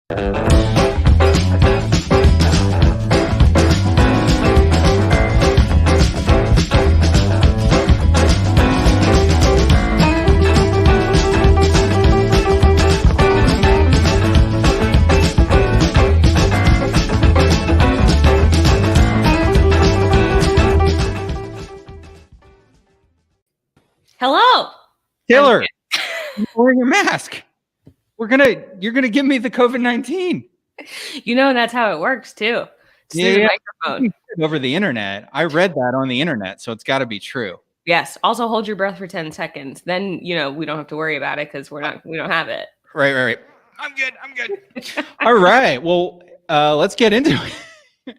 Hello, Taylor. You're wearing your mask. You're gonna give me the COVID-19. You know that's how it works too. Just through the microphone. Over the internet. I read that on the internet, so it's got to be true. Yes. Also, hold your breath for 10 seconds. Then we don't have to worry about it because we don't have it. Right. I'm good. All right. Well, let's get into it.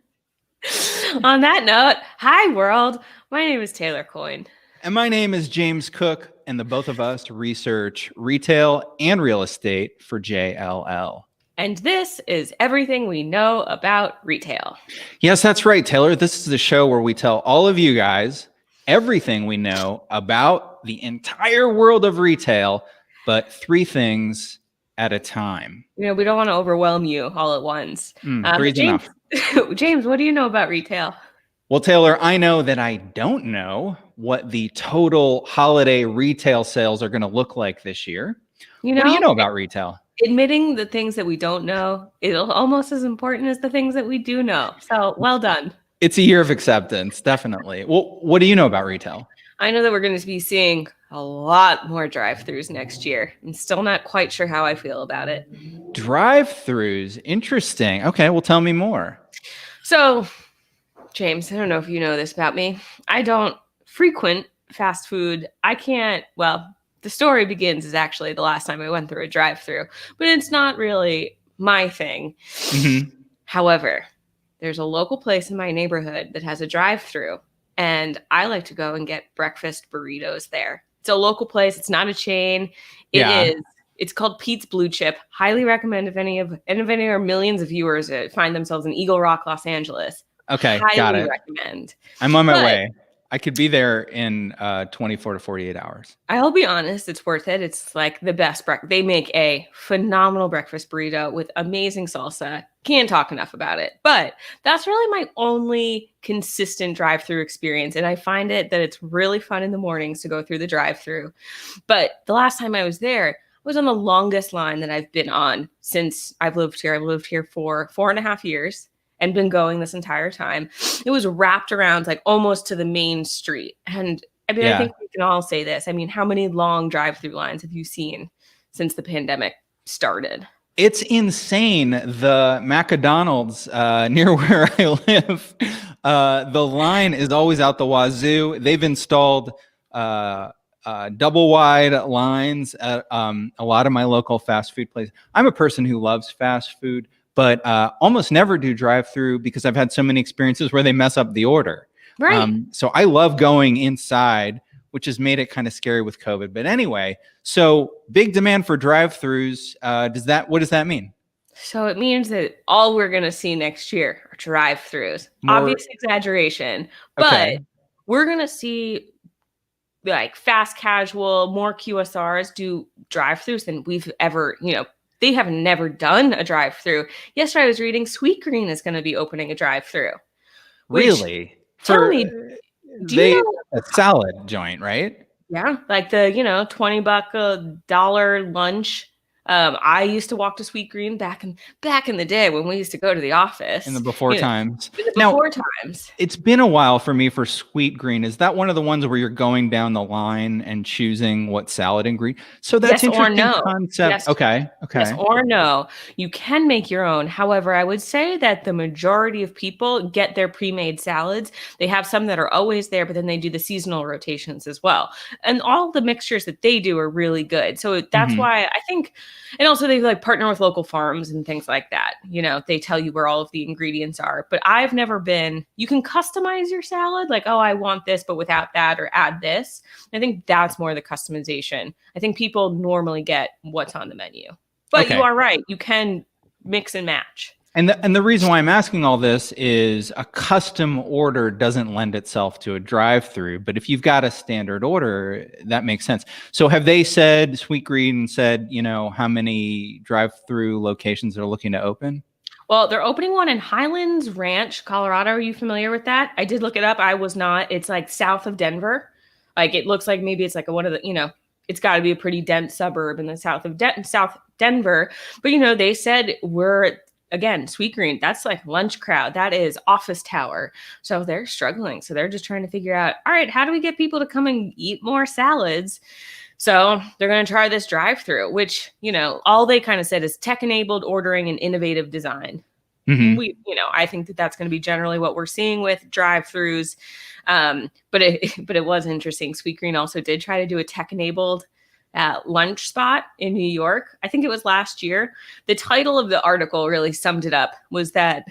On that note, hi world. My name is Taylor Coyne. And my name is James Cook, and the both of us research retail and real estate for JLL. And this is everything we know about retail. Yes, that's right, Taylor. This is the show where we tell all of you guys everything we know about the entire world of retail, but 3 things at a time. We don't want to overwhelm you all at once. 3's enough. James, what do you know about retail? Well, Taylor, I know that I don't know what the total holiday retail sales are going to look like this year. What do you know about retail? Admitting the things that we don't know is almost as important as the things that we do know. So well done. It's a year of acceptance, definitely. Well, what do you know about retail? I know that we're going to be seeing a lot more drive-thrus next year. I'm still not quite sure how I feel about it. Drive-thrus, interesting. Okay, well, tell me more. So, James, I don't know if you know this about me. I don't frequent fast food. The story begins is actually the last time I went through a drive-thru, but it's not really my thing. Mm-hmm. However, there's a local place in my neighborhood that has a drive-thru, and I like to go and get breakfast burritos there. It's a local place. It's not a chain. It's called Pete's Blue Chip. Highly recommend if any of our millions of viewers find themselves in Eagle Rock, Los Angeles. Okay, highly got it. Recommend. I'm on my way. I could be there in 24 to 48 hours. I'll be honest, it's worth it. It's like the best breakfast. They make a phenomenal breakfast burrito with amazing salsa. Can't talk enough about it. But that's really my only consistent drive-through experience. And I find it that it's really fun in the mornings to go through the drive-through. But the last time I was there, I was on the longest line that I've been on since I've lived here. I've lived here for 4.5 years. And been going this entire time. It was wrapped around like almost to the main street. And I think we can all say this. I mean, how many long drive-through lines have you seen since the pandemic started? It's insane. The McDonald's near where I live, the line is always out the wazoo. They've installed double wide lines at a lot of my local fast food places. I'm a person who loves fast food, but almost never do drive-through because I've had so many experiences where they mess up the order. Right. So I love going inside, which has made it kind of scary with COVID. But anyway, so big demand for drive-throughs. What does that mean? So it means that all we're going to see next year are drive-throughs. Obvious exaggeration, but we're going to see like fast casual, more QSRs do drive-throughs than we've ever, they have never done a drive-through. Yesterday I was reading Sweetgreen is going to be opening a drive-through. Really? Tell me, a salad joint, right? Yeah, like the $20 $1 lunch. I used to walk to Sweetgreen back in the day when we used to go to the office. In the before times. Times. It's been a while for me for Sweetgreen. Is that one of the ones where you're going down the line and choosing what salad ingredient? So that's interesting concept. Yes. Okay. Yes or no. You can make your own. However, I would say that the majority of people get their pre-made salads. They have some that are always there, but then they do the seasonal rotations as well. And all the mixtures that they do are really good. So that's why I think. And also they like partner with local farms and things like that. They tell you where all of the ingredients are, but I've never you can customize your salad. Like, oh, I want this, but without that, or add this. I think that's more the customization. I think people normally get what's on the menu, but you are right. You can mix and match. And the reason why I'm asking all this is a custom order doesn't lend itself to a drive-through, but if you've got a standard order, that makes sense. So have they said, Sweet Green said, how many drive-through locations they're looking to open? Well, they're opening one in Highlands Ranch, Colorado. Are you familiar with that? I did look it up. I was not. It's like south of Denver. Like it looks like maybe it's like one of the, it's got to be a pretty dense suburb in the south of South Denver. But they said we're again Sweet Green. That's like lunch crowd. That is office tower. So they're struggling. So they're just trying to figure out, all right, how do we get people to come and eat more salads? So they're going to try this drive-through, which, all they kind of said is tech-enabled ordering and innovative design. Mm-hmm. I think that that's going to be generally what we're seeing with drive-throughs. But it was interesting. Sweet Green also did try to do a tech-enabled lunch spot in New York. I think it was last year. The title of the article really summed it up, was that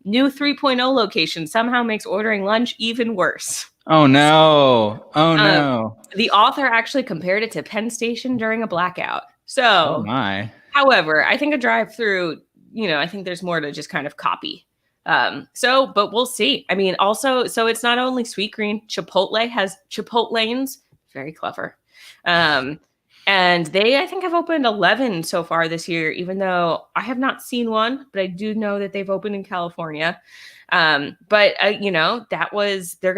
new 3.0 location somehow makes ordering lunch even worse. Oh no. Oh no. The author actually compared it to Penn Station during a blackout. Oh So, my. however, I think a drive-through, I think there's more to just kind of copy. But we'll see. I mean, also, so it's not only Sweet Green. Chipotle has Chipotlanes. Very clever. And they, I think, have opened 11 so far this year, even though I have not seen one, but I do know that they've opened in California. They're going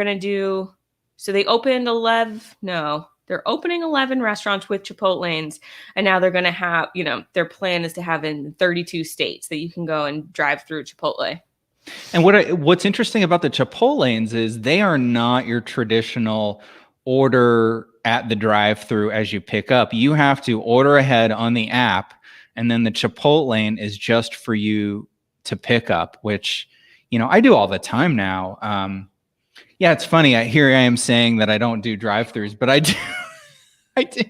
to do, so they opened 11, no, they're opening 11 restaurants with Chipotlanes. And now they're going to have, their plan is to have in 32 states that you can go and drive through Chipotle. And what's interesting about the Chipotlanes is they are not your traditional order at the drive-through as you pick up. You have to order ahead on the app, and then the Chipotlane is just for you to pick up, which, I do all the time now. Yeah, it's funny. Here I am saying that I don't do drive-throughs, but I do. I do.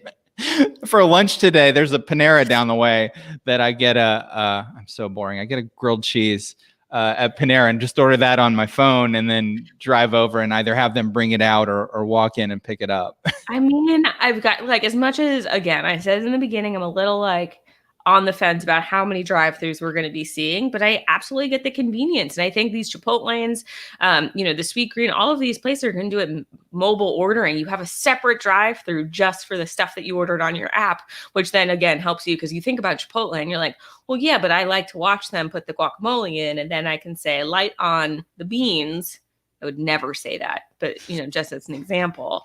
For lunch today, there's a Panera down the way that I get I'm so boring. I get a grilled cheese at Panera and just order that on my phone and then drive over and either have them bring it out or walk in and pick it up. I mean, I've got like, as much as, again, I said in the beginning, I'm a little like on the fence about how many drive-throughs we're going to be seeing, but I absolutely get the convenience. And I think these Chipotlanes, the Sweet Green, all of these places are going to do it mobile ordering. You have a separate drive-through just for the stuff that you ordered on your app, which then again helps you because you think about Chipotle and you're like, well, yeah, but I like to watch them put the guacamole in, and then I can say light on the beans. I would never say that, but just as an example.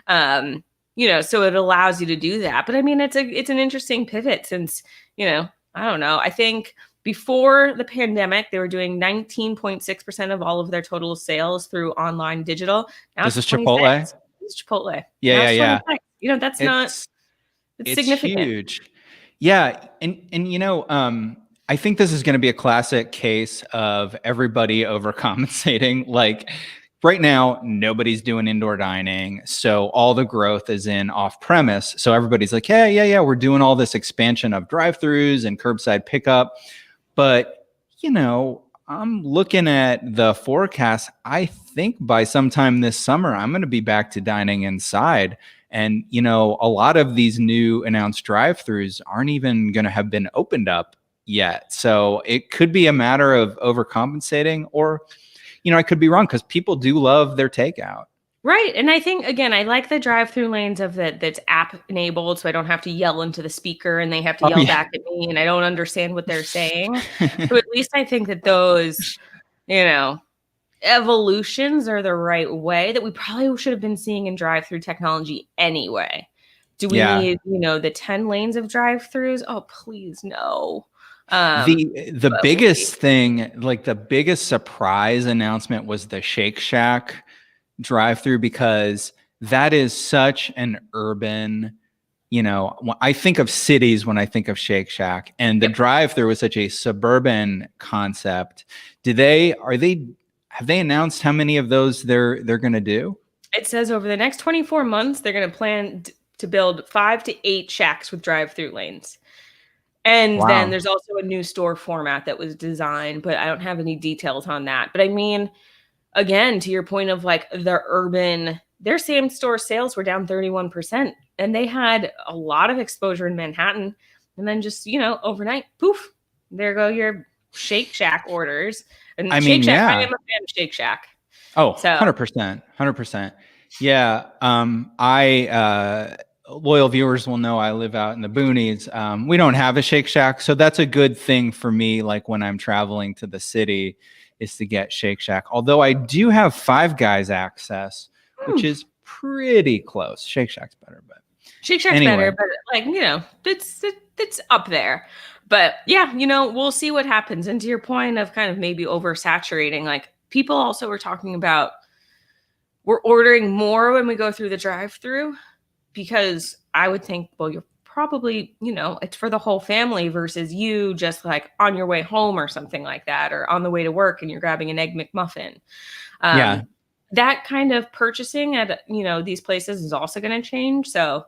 So it allows you to do that. But I mean, it's an interesting pivot since, I don't know. I think before the pandemic, they were doing 19.6% of all of their total sales through online digital. Now This is Chipotle? It's Chipotle. Yeah. That's it's significant. Huge. Yeah. And I think this is going to be a classic case of everybody overcompensating. Like, right now, nobody's doing indoor dining, so all the growth is in off-premise. So everybody's like, yeah, we're doing all this expansion of drive-throughs and curbside pickup. But, I'm looking at the forecast. I think by sometime this summer, I'm going to be back to dining inside. And, a lot of these new announced drive-throughs aren't even going to have been opened up yet. So it could be a matter of overcompensating, or I could be wrong because people do love their takeout. Right. And I think, again, I like the drive-through lanes of that's app enabled, so I don't have to yell into the speaker and they have to yell back at me and I don't understand what they're saying. So at least I think that those, evolutions are the right way that we probably should have been seeing in drive-through technology anyway. Do we need, the 10 lanes of drive-throughs? Oh, please, no. The biggest thing, like the biggest surprise announcement, was the Shake Shack drive-through, because that is such an urban, I think of cities when I think of Shake Shack, and the drive-through was such a suburban concept. Have they announced how many of those they're going to do? It says over the next 24 months, they're going to plan to build 5 to 8 shacks with drive-through lanes. And then there's also a new store format that was designed, but I don't have any details on that. But I mean, again, to your point of like their same store sales were down 31%, and they had a lot of exposure in Manhattan. And then just, overnight, poof, there go your Shake Shack orders. And I Shake mean, Shack, I am yeah. a fan of Shake Shack. Oh, So 100%. 100%. Yeah. Loyal viewers will know I live out in the boonies. We don't have a Shake Shack. So that's a good thing for me. Like when I'm traveling to the city is to get Shake Shack. Although I do have Five Guys access, which is pretty close. Shake Shack's better, but Shake Shack's anyway. better, but like, it's up there. But yeah, we'll see what happens. And to your point of kind of maybe oversaturating, like people also were talking about we're ordering more when we go through the drive-through because I would think, well, you're probably, it's for the whole family versus you just like on your way home or something like that, or on the way to work and you're grabbing an Egg McMuffin. Yeah. That kind of purchasing at, these places is also going to change. So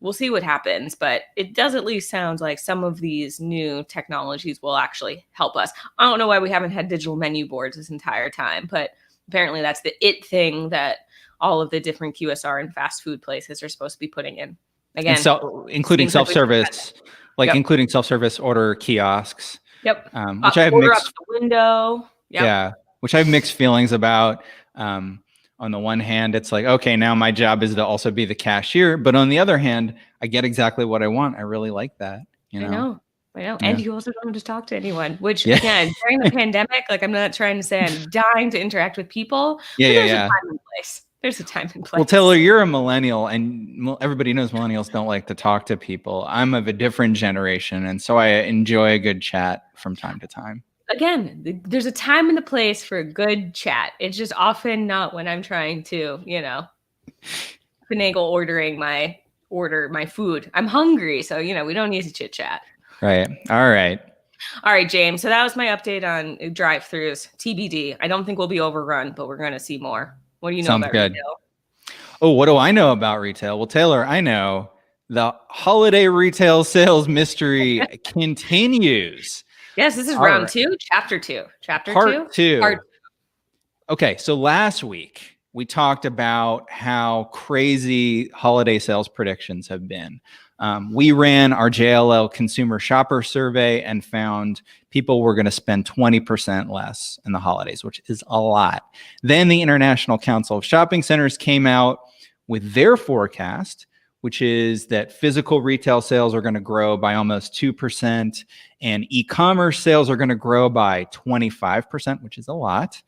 we'll see what happens, but it does at least sound like some of these new technologies will actually help us. I don't know why we haven't had digital menu boards this entire time, but apparently that's the thing that all of the different QSR and fast food places are supposed to be putting in. Again, and so including self-service, including self-service order kiosks. Yep. Which I have order mixed up the window. Yep. Yeah, which I have mixed feelings about. On the one hand, it's like, okay, now my job is to also be the cashier. But on the other hand, I get exactly what I want. I really like that. I know. Yeah. And you also don't have to talk to anyone, which Yeah. again, during the pandemic, like I'm not trying to say I'm dying to interact with people. Yeah, but yeah, there's yeah. a time and place. There's a time and place. Well, Taylor, you're a millennial, and everybody knows millennials don't like to talk to people. I'm of a different generation, and so I enjoy a good chat from time to time. Again, there's a time and a place for a good chat. It's just often not when I'm trying to, finagle ordering my food. I'm hungry, so we don't need to chit chat. Right. All right, James. So that was my update on drive-throughs. TBD. I don't think we'll be overrun, but we're going to see more. What do you know about retail? Oh, what do I know about retail? Well, Taylor, I know the holiday retail sales mystery continues. Yes, this is round 2, chapter 2. Part 2. Okay, so last week we talked about how crazy holiday sales predictions have been. We ran our JLL consumer shopper survey and found people were going to spend 20% less in the holidays, which is a lot. Then the International Council of Shopping Centers came out with their forecast, which is that physical retail sales are going to grow by almost 2%, and e-commerce sales are going to grow by 25%, which is a lot.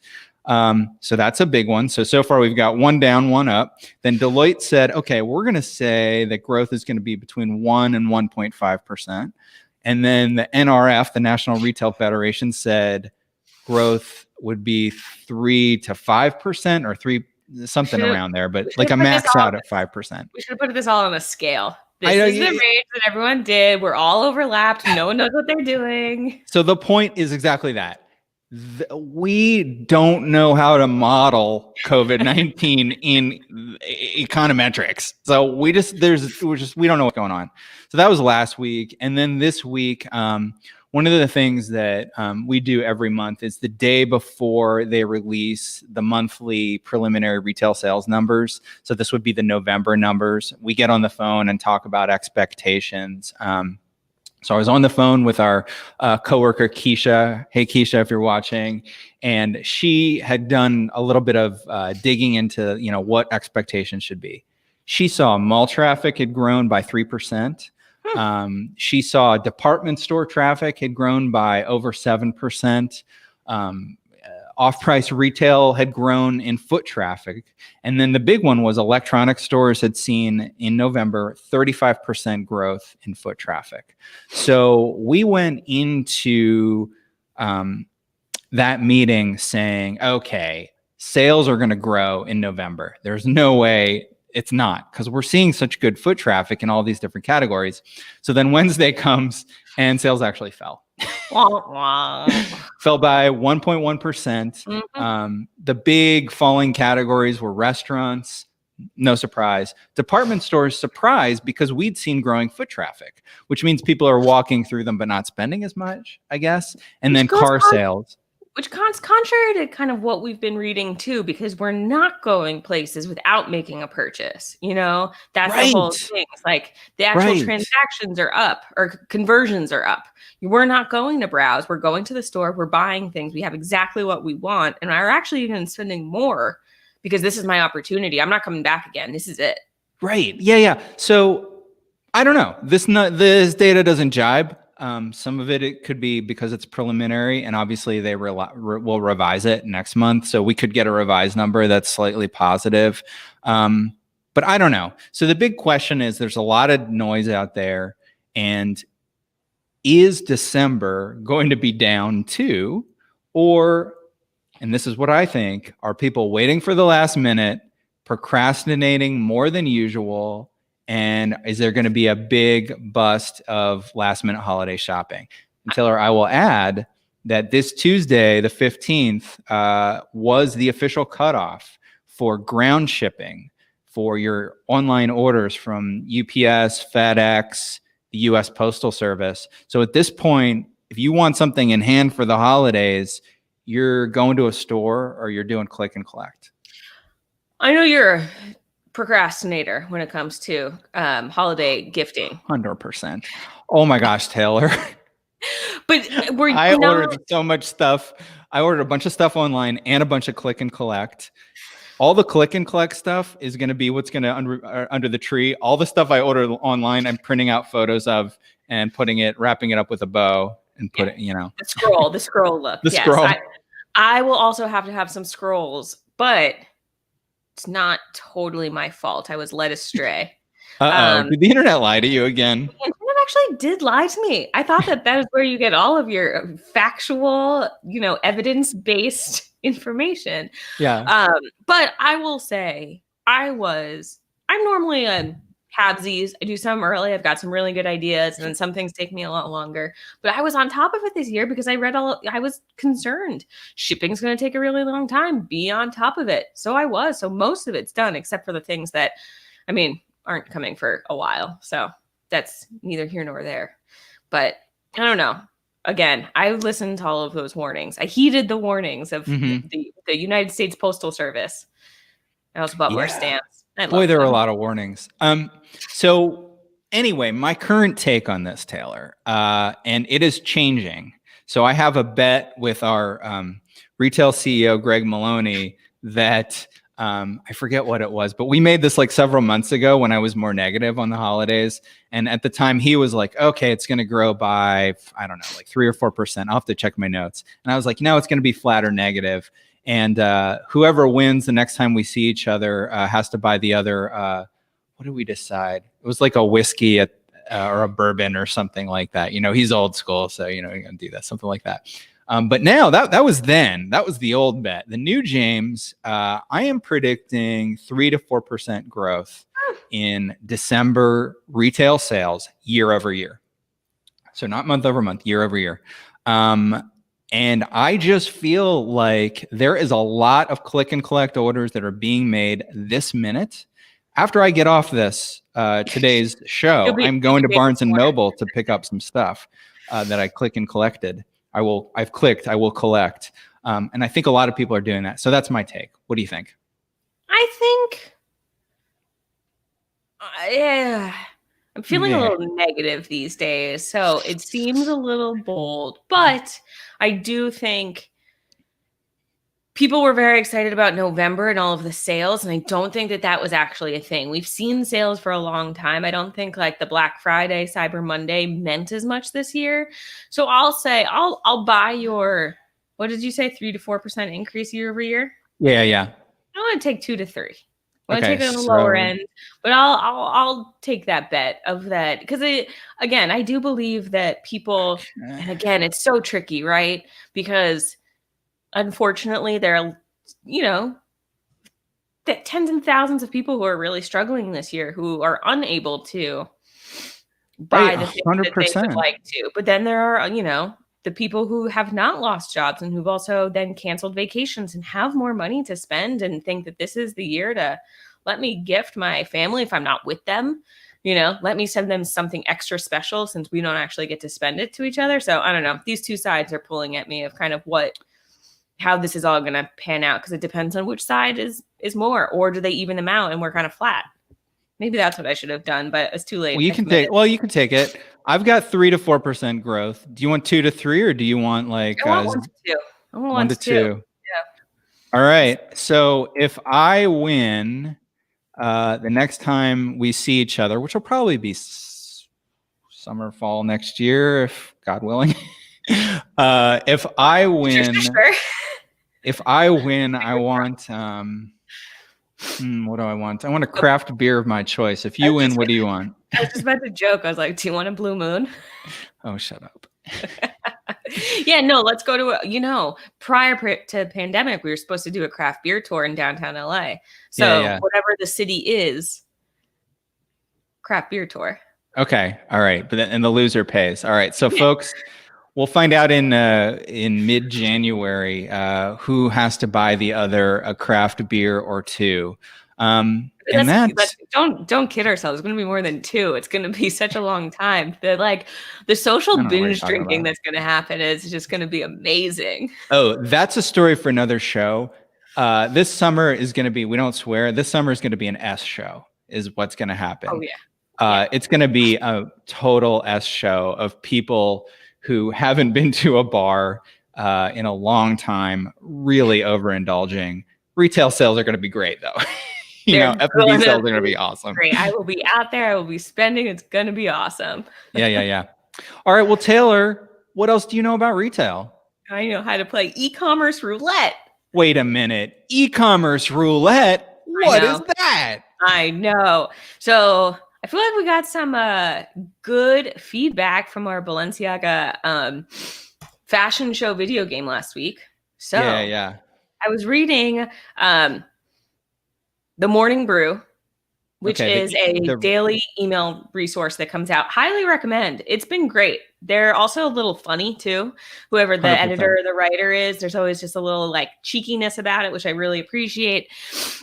So that's a big one. So far we've got one down, one up. Then Deloitte said, okay, we're going to say that growth is going to be between 1 and 1.5%. And then the NRF, the National Retail Federation, said growth would be 3 to 5% or something around there, but like a max out at 5%. We should have put this all on a scale. This is the range that everyone did. We're all overlapped. No one knows what they're doing. So the point is exactly that. We don't know how to model COVID-19 in econometrics. So we don't know what's going on. So that was last week. And then this week, one of the things that we do every month is the day before they release the monthly preliminary retail sales numbers. So this would be the November numbers. We get on the phone and talk about expectations. So I was on the phone with our coworker, Keisha. Hey, Keisha, if you're watching. And she had done a little bit of digging into, what expectations should be. She saw mall traffic had grown by 3%. She saw department store traffic had grown by over 7%. Off-price retail had grown in foot traffic. And then the big one was electronic stores had seen in November 35% growth in foot traffic. So we went into that meeting saying, okay, sales are going to grow in November. There's no way it's not, because we're seeing such good foot traffic in all these different categories. So then Wednesday comes and sales actually fell. Fell by 1.1%. The big falling categories were restaurants, no surprise. Department stores, surprised because we'd seen growing foot traffic, which means people are walking through them but not spending as much, I guess. And then car sales. Which contrary to kind of what we've been reading too, because we're not going places without making a purchase. That's the whole Right. thing. It's like the actual Right. transactions are up or conversions are up. We're not going to browse. We're going to the store. We're buying things. We have exactly what we want. And we're actually even spending more because this is my opportunity. I'm not coming back again. This is it. Right. Yeah. Yeah. So I don't know. This data doesn't jibe. Some of it could be because it's preliminary, and obviously they will revise it next month. So we could get a revised number that's slightly positive. But I don't know. So the big question is, there's a lot of noise out there, and is December going to be down too, or, and this is what I think, are people waiting for the last minute, procrastinating more than usual? And is there going to be a big bust of last minute holiday shopping? And Taylor, I will add that this Tuesday, the 15th, was the official cutoff for ground shipping for your online orders from UPS, FedEx, the US Postal Service. So at this point, if you want something in hand for the holidays, you're going to a store or you're doing click and collect. I know you're a procrastinator when it comes to holiday gifting. 100%. Oh my gosh, Taylor. But I ordered so much stuff. I ordered a bunch of stuff online and a bunch of click and collect. All the click and collect stuff is going to be what's going to under the tree. All the stuff I ordered online, I'm printing out photos of and wrapping it up with a bow and put it, the scroll look. The yes, scroll. I will also have to have some scrolls, but it's not totally my fault. I was led astray. Did the internet lie to you again? The internet actually did lie to me. I thought that is where you get all of your factual, evidence-based information. Yeah. But I will say I'm normally a habsies. I do some early. I've got some really good ideas, and then some things take me a lot longer. But I was on top of it this year because I was concerned. Shipping's going to take a really long time. Be on top of it. So I was. So most of it's done, except for the things that, aren't coming for a while. So that's neither here nor there. But I don't know. Again, I listened to all of those warnings. I heeded the warnings of the United States Postal Service. I also bought more stamps. Boy, there were a lot of warnings. So anyway, my current take on this, Taylor, and it is changing. So I have a bet with our retail CEO, Greg Maloney, that I forget what it was, but we made this like several months ago when I was more negative on the holidays. And at the time he was like, okay, it's going to grow by, I don't know, like 3 or 4%. I'll have to check my notes. And I was like, no, it's going to be flat or negative. And whoever wins the next time we see each other has to buy the other. What did we decide? It was like a whiskey or a bourbon or something like that. He's old school, so you're gonna do that, something like that. But now that was then. That was the old bet. The new James, I am predicting 3 to 4% growth in December retail sales year over year. So not month over month, year over year. And I just feel like there is a lot of click and collect orders that are being made this minute. After I get off this today's show, I'm going to Barnes and Noble to pick up some stuff that I click and collected. I've clicked, I will collect. And I think a lot of people are doing that. So that's my take. What do you think? I think, I'm feeling a little negative these days. So it seems a little bold, but I do think people were very excited about November and all of the sales. And I don't think that was actually a thing. We've seen sales for a long time. I don't think like the Black Friday, Cyber Monday meant as much this year. So I'll say, I'll buy your, what did you say? 3 to 4% increase year over year? Yeah. I want to take 2 to 3. I want to take it on the lower end, but I'll take that bet of that. Because again, I do believe that people, and again, it's so tricky, right? Because unfortunately, there are, tens and thousands of people who are really struggling this year who are unable to buy the things that they would like to. But then there are, the people who have not lost jobs and who've also then canceled vacations and have more money to spend and think that this is the year to let me gift my family if I'm not with them. Let me send them something extra special since we don't actually get to spend it to each other. So I don't know. These two sides are pulling at me of kind of what how this is all going to pan out, because it depends on which side is more, or do they even them out and we're kind of flat. Maybe that's what I should have done, but it's too late. Well, you can take it. I've got 3 to 4% growth. Do you want 2 to 3, or do you want like I want 1 to 2. I want 1 to 2? Yeah. All right. So if I win the next time we see each other, which will probably be summer, fall next year, if God willing. If I win, Sure. if I win, I want what do I want? I want a craft beer of my choice. If you win, what do you want? I was just about to joke. I was like, do you want a Blue Moon? Oh, shut up. Yeah, no, let's go to prior to pandemic, we were supposed to do a craft beer tour in downtown LA. So whatever the city is, craft beer tour. Okay. All right. But then, and the loser pays. All right. So folks, we'll find out in mid-January who has to buy the other a craft beer or two. Don't kid ourselves. It's going to be more than 2. It's going to be such a long time. The social binge drinking that's going to happen is just going to be amazing. Oh, that's a story for another show. This summer is going to be, we don't swear, this summer is going to be an S show is what's going to happen. Oh, yeah. It's going to be a total S show of people who haven't been to a bar in a long time, really overindulging. Retail sales are going to be great, though. F&B sales are going to be awesome. Great. I will be out there. I will be spending. It's going to be awesome. Yeah. All right. Well, Taylor, what else do you know about retail? I know how to play e-commerce roulette. Wait a minute. E-commerce roulette? What is that? I know. So I feel like we got some good feedback from our Balenciaga fashion show video game last week. So yeah. I was reading The Morning Brew, which is a daily email resource that comes out. Highly recommend. It's been great. They're also a little funny too. Whoever the 100%. Editor or the writer is, there's always just a little like cheekiness about it, which I really appreciate.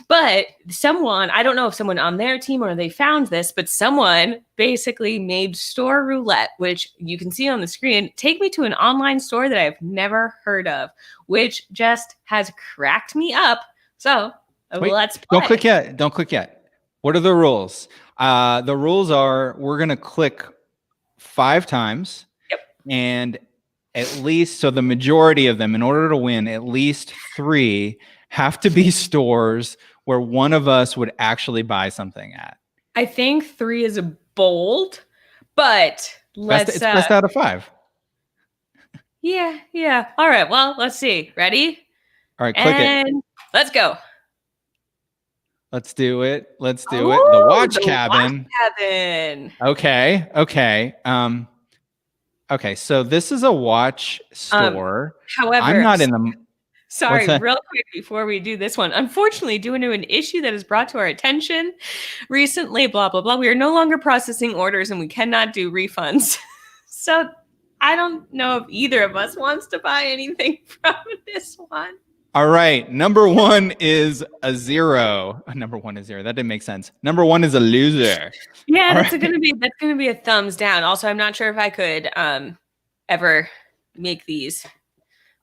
But I don't know if someone on their team or they found this, but someone basically made store roulette, which you can see on the screen, take me to an online store that I've never heard of, which just has cracked me up. So let's play. Don't click yet. What are the rules? The rules are we're going to click 5 times. Yep. And at least, so the majority of them, in order to win, at least 3 have to be stores where one of us would actually buy something at. I think 3 is a bold, but it's best out of 5. Yeah. All right. Well, let's see. Ready? All right, click it. Let's go. Let's do it. The watch cabin. Okay. Okay. So this is a watch store. However, I'm not in the. Sorry, real quick before we do this one. Unfortunately, due to an issue that is brought to our attention recently, blah, blah, blah, we are no longer processing orders and we cannot do refunds. So I don't know if either of us wants to buy anything from this one. All right. Number 1 is a 0. Number 1 is 0. That didn't make sense. Number 1 is a loser. Yeah, that's gonna be a thumbs down. Also, I'm not sure if I could ever make these.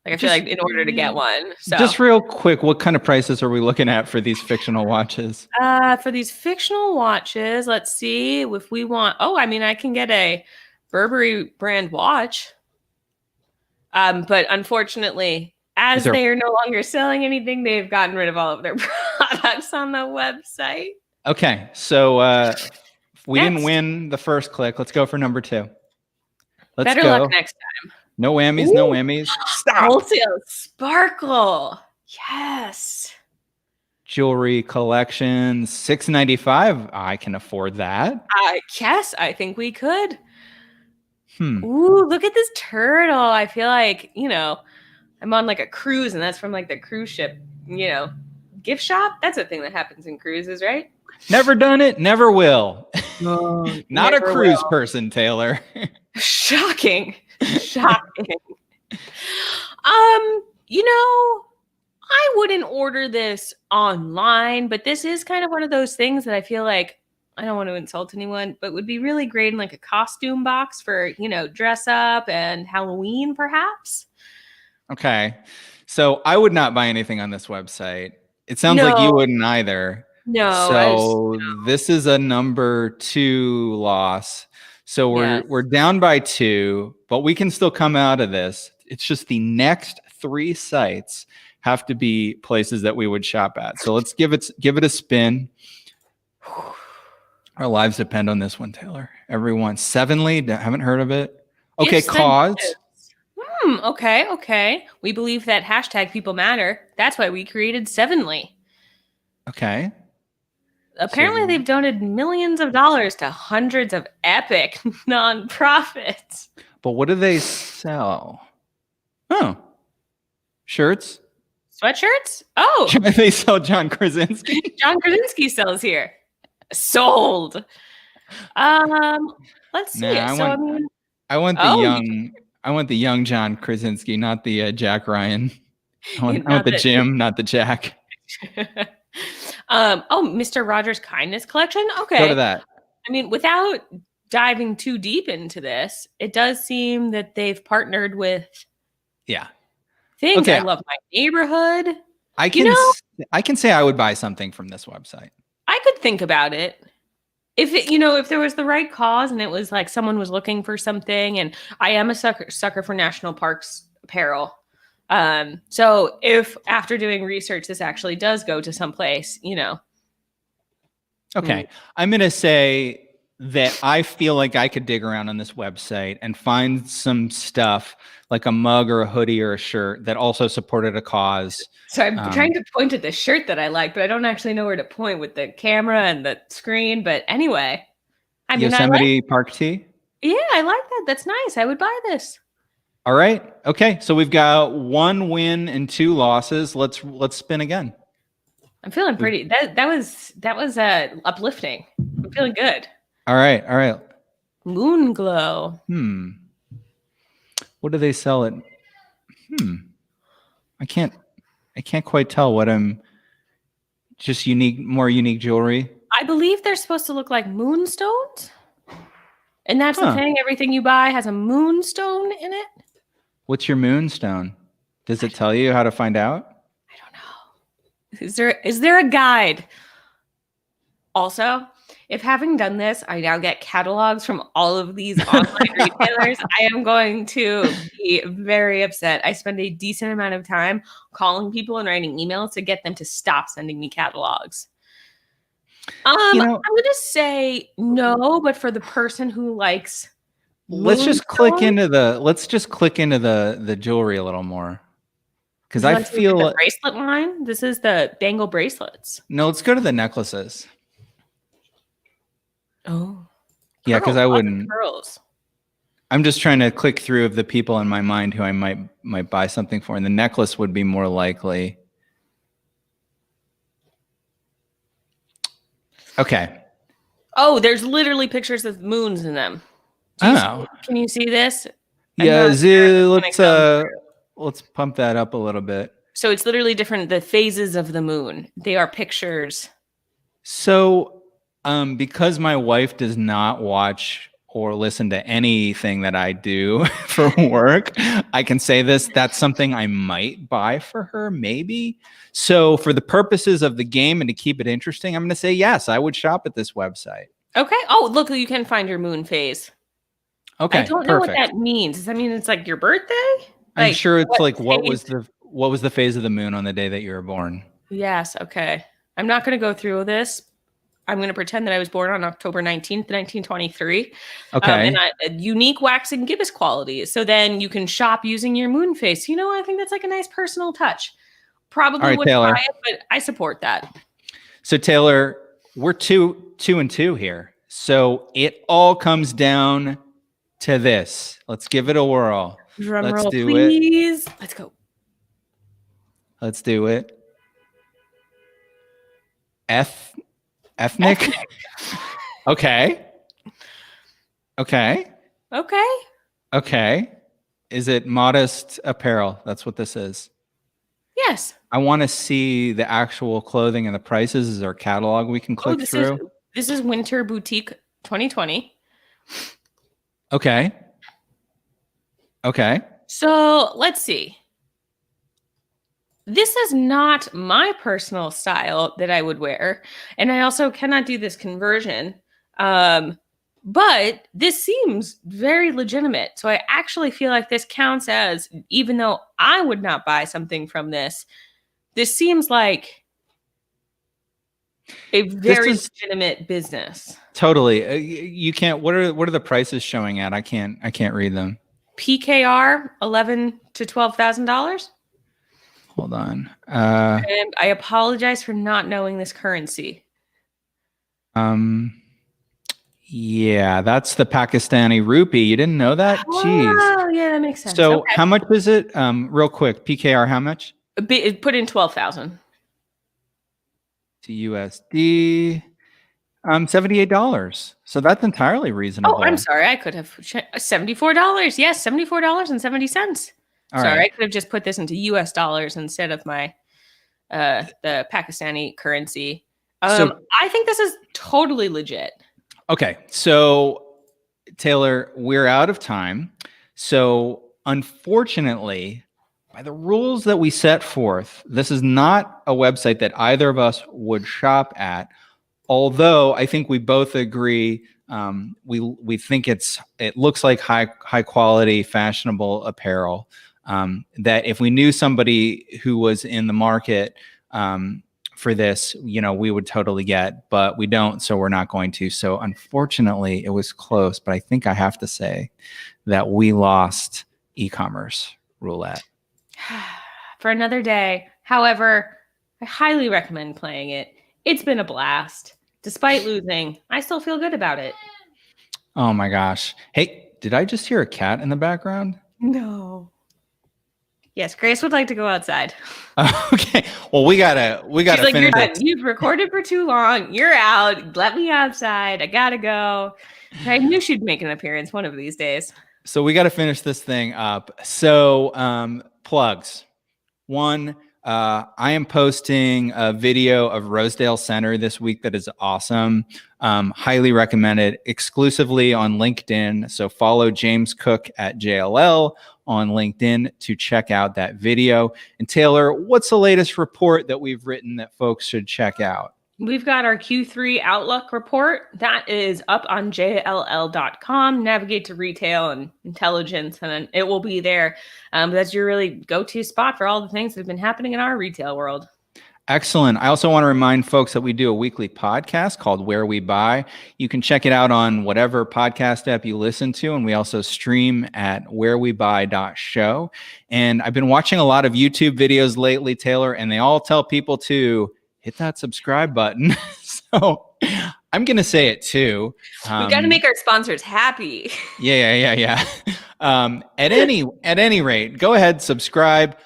Like I feel like in order to get one. So just real quick, what kind of prices are we looking at for these fictional watches? For these fictional watches, let's see if we want. Oh, I mean, I can get a Burberry brand watch. But unfortunately, as they are no longer selling anything, they've gotten rid of all of their products on the website. Okay, so we didn't win the first click. Let's go for number 2. Better luck next time. No whammies, no whammies. Stop. Wholesale sparkle. Yes. Jewelry collection, $6.95. I can afford that. Yes, I think we could. Ooh, look at this turtle. I feel like, I'm on like a cruise and that's from like the cruise ship, gift shop. That's a thing that happens in cruises, right? Never done it, never will. Not a cruise person, Taylor. Shocking. I wouldn't order this online, but this is kind of one of those things that I feel like, I don't want to insult anyone, but would be really great in like a costume box for, dress up and Halloween, perhaps. Okay. So I would not buy anything on this website. It sounds like you No, wouldn't either. no, So this is a number 2 loss. So yes. we're down by 2, but we can still come out of this. It's just the next 3 sites have to be places that we would shop at. So let's give it a spin. Our lives depend on this one, Taylor. Everyone. Sevenly, haven't heard of it. Okay, cause. Okay. We believe that hashtag people matter. That's why we created Sevenly. Okay. Apparently, they've donated millions of dollars to hundreds of epic nonprofits. But what do they sell? Oh, shirts. Sweatshirts? Oh, They sell John Krasinski. John Krasinski sells here. Sold. Let's see. Nah, I want the young John Krasinski, not the Jack Ryan. I want the Jim, not the Jack. Mr. Rogers' Kindness Collection. Okay. Go to that. I mean, without diving too deep into this, it does seem that they've partnered with things. Okay. I love my neighborhood. I can say I would buy something from this website. I could think about it. If there was the right cause and it was like someone was looking for something, and I am a sucker for national parks apparel. So if after doing research, this actually does go to someplace, Okay. I'm going to say that I feel like I could dig around on this website and find some stuff like a mug or a hoodie or a shirt that also supported a cause. So I'm trying to point at the shirt that I like, but I don't actually know where to point with the camera and the screen. But anyway, Yosemite Park Tee? Yeah, I like that. That's nice. I would buy this. All right. Okay. So we've got 1 win and 2 losses. Let's spin again. I'm feeling pretty. That was uplifting. I'm feeling good. All right. Moon glow. What do they sell it? I can't quite tell what I'm. Just more unique jewelry. I believe they're supposed to look like moonstones. And that's the thing. Everything you buy has a moonstone in it. What's your moonstone? Does it tell you how to find out? I don't know. Is there a guide? Also, if having done this, I now get catalogs from all of these online retailers, I am going to be very upset. I spend a decent amount of time calling people and writing emails to get them to stop sending me catalogs. I'm going to say no, but for the person who likes let's just click into the jewelry a little more. Because I feel the bracelet line. This is the bangle bracelets. No, let's go to the necklaces. Oh, yeah, because I wouldn't. Pearls. I'm just trying to click through of the people in my mind who I might buy something for, and the necklace would be more likely. Okay. Oh, there's literally pictures of moons in them. Can you see this? Yeah, let's pump that up a little bit. So it's literally different. The phases of the moon. They are pictures. So. Because my wife does not watch or listen to anything that I do for work, I can say that's something I might buy for her, maybe. So for the purposes of the game and to keep it interesting, I'm going to say yes, I would shop at this website. Okay. Oh, look, you can find your moon phase. Okay. I don't know what that means. Does that mean it's like your birthday? I'm sure it's like what was the phase of the moon on the day that you were born? Yes. Okay. I'm not going to go through this. I'm going to pretend that I was born on October 19th, 1923. Okay. And unique wax and gibbous qualities. So then you can shop using your moon face. I think that's like a nice personal touch. Probably wouldn't buy it, but I support that. So Taylor, we're 2-2 here. So it all comes down to this. Let's give it a whirl. Drum roll, please. Let's go. Let's do it. Ethnic? Okay. Is it modest apparel? That's what this is. Yes. I want to see the actual clothing and the prices. Is there a catalog we can click through? This is Winter Boutique 2020. Okay. So let's see. this is not my personal style that I would wear. And I also cannot do this conversion. But this seems very legitimate. So I actually feel like this counts as, even though I would not buy something from this, this seems like a very legitimate business. Totally. You can't. What are the prices showing at? I can't read them. PKR $11,000 to $12,000. Hold on. And I apologize for not knowing this currency. Yeah, that's the Pakistani rupee. You didn't know that? Jeez. Oh, yeah, that makes sense. So how much is it? Real quick, PKR, how much? Put in 12,000 to USD. $78. So that's entirely reasonable. Oh, I'm sorry. I could have $74. Yes, $74.70. Sorry, I could have just put this into US dollars instead of my the Pakistani currency. I think this is totally legit. Okay, so Taylor, we're out of time. So unfortunately, by the rules that we set forth, this is not a website that either of us would shop at. Although I think we both agree, we think it looks like high quality, fashionable apparel. That if we knew somebody who was in the market for this, we would totally get, but we don't, so we're not going to. So unfortunately, it was close, but I think I have to say that we lost e-commerce roulette for another day. However, I highly recommend playing it. It's been a blast. Despite losing, I still feel good about it. Oh my gosh. Hey, did I just hear a cat in the background? No. Yes, Grace would like to go outside. Okay. Well, we gotta She's finish it. You've recorded for too long. You're out. Let me outside. I gotta go. I knew she'd make an appearance one of these days. So we gotta finish this thing up. So plugs. One, I am posting a video of Rosedale Center this week that is awesome. Highly recommended, exclusively on LinkedIn. So follow James Cook at JLL on LinkedIn to check out that video. And Taylor, what's the latest report that we've written that folks should check out? We've got our Q3 Outlook report that is up on jll.com. Navigate to retail and intelligence, and it will be there. That's your really go-to spot for all the things that have been happening in our retail world. Excellent. I also want to remind folks that we do a weekly podcast called Where We Buy. You can check it out on whatever podcast app you listen to. And we also stream at wherewebuy.show. And I've been watching a lot of YouTube videos lately, Taylor, and they all tell people to hit that subscribe button. So I'm going to say it too. We've got to make our sponsors happy. Yeah. At any rate, go ahead, subscribe.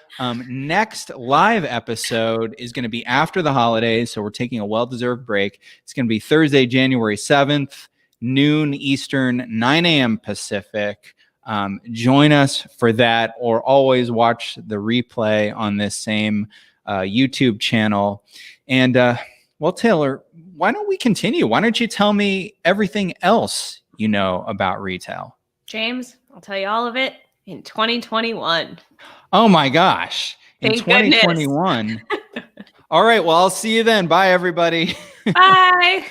Next live episode is going to be after the holidays, so we're taking a well-deserved break. It's going to be Thursday, January 7th, noon Eastern, 9 a.m. Pacific. Join us for that, or always watch the replay on this same YouTube channel. And well, Taylor, why don't we continue? Why don't you tell me everything else you know about retail? James, I'll tell you all of it in 2021. Oh my gosh. In Thank 2021. All right. Well, I'll see you then. Bye, everybody. Bye.